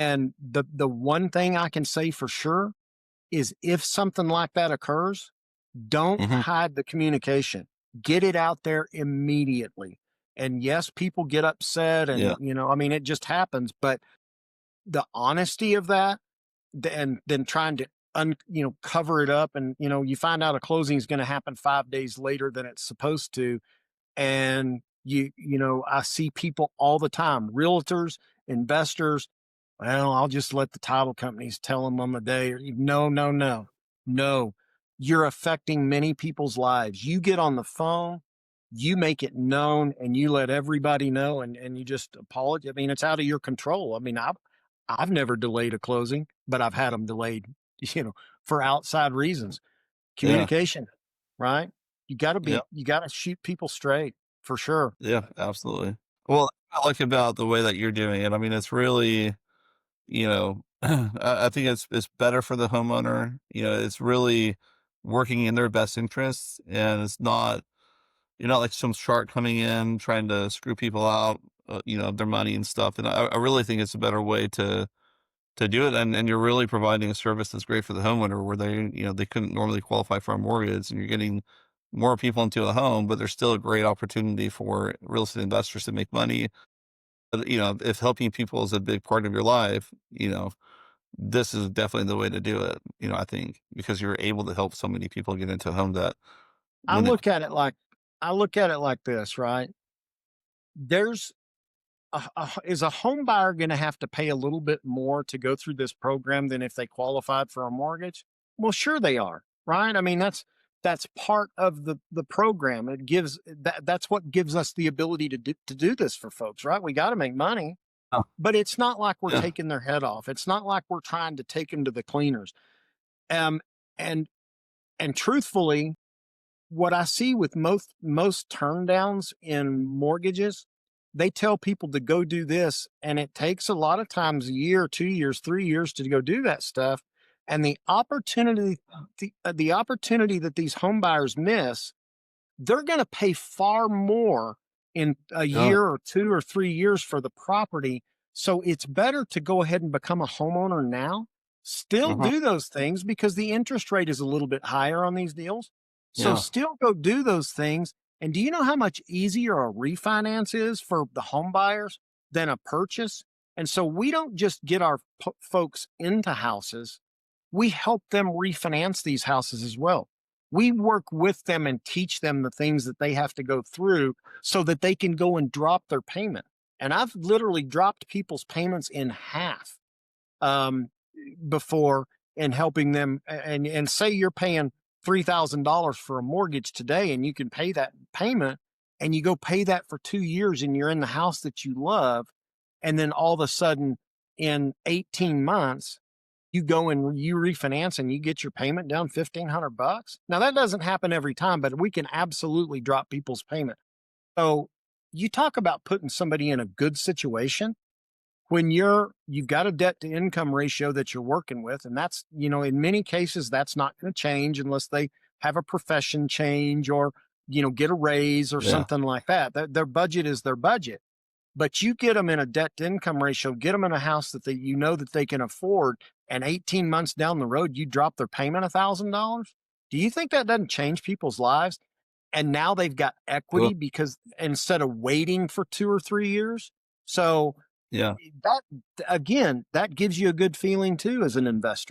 And the one thing I can say for sure is if something like that occurs, don't Hmm. hide the communication. Get it out there immediately. And yes, people get upset Yeah. and, I mean, it just happens, but the honesty of that and then trying to cover it up, and you find out a closing is going to happen 5 days later than it's supposed to. And I see people all the time, realtors, investors, well, I'll just let the title companies tell them on the day. No, no, no, no. You're affecting many people's lives. You get on the phone, you make it known, and you let everybody know, and you just apologize. I mean, it's out of your control. I mean, I've never delayed a closing, but I've had them delayed, for outside reasons. Yeah. Communication, right? Yeah. You got to shoot people straight for sure. Yeah. Absolutely. Well, I like about the way that you're doing it. I mean, it's really, I think it's better for the homeowner. It's really working in their best interests, and it's not you're not like some shark coming in trying to screw people out, of their money and stuff. And I really think it's a better way to do it, and you're really providing a service that's great for the homeowner where they couldn't normally qualify for a mortgage, and you're getting more people into a home, but there's still a great opportunity for real estate investors to make money. But, if helping people is a big part of your life, this is definitely the way to do it, I think, because you're able to help so many people get into a home that I when it look at it like I look at it like this, right? There's is a home buyer going to have to pay a little bit more to go through this program than if they qualified for a mortgage? Well, sure they are, right? I mean, that's part of the program. That's what gives us the ability to do this for folks, right? We got to make money, Oh, but it's not like we're yeah, taking their head off. It's not like we're trying to take them to the cleaners. Um, and and truthfully, what I see with most turn downs in mortgages, they tell people to go do this, and it takes a lot of times a year, 2 years, 3 years to go do that stuff. And the opportunity that these home buyers miss, they're going to pay far more in a yeah, year or 2 or 3 years for the property. So it's better to go ahead and become a homeowner now. Still uh-huh, do those things because the interest rate is a little bit higher on these deals. So yeah, still go do those things. And do you know how much easier a refinance is for the home buyers than a purchase? And so we don't just get our folks into houses, we help them refinance these houses as well. We work with them and teach them the things that they have to go through so that they can go and drop their payment. And I've literally dropped people's payments in half, um, before, in helping them. And say you're paying $3,000 for a mortgage today, and you can pay that payment, and you go pay that for 2 years, and you're in the house that you love, and then all of a sudden, in 18 months, you go and you refinance and you get your payment down $1,500. Now that doesn't happen every time, but we can absolutely drop people's payment. So you talk about putting somebody in a good situation when you've got a debt to income ratio that you're working with. And that's, in many cases, that's not going to change unless they have a profession change or, get a raise or yeah, something like that. Their budget is their budget. But you get them in a debt to income ratio, get them in a house that that they can afford, and 18 months down the road, you drop their payment $1,000. Do you think that doesn't change people's lives? And now they've got well, equity because instead of waiting for 2 or 3 years. So yeah. that, again, that gives you a good feeling too as an investor.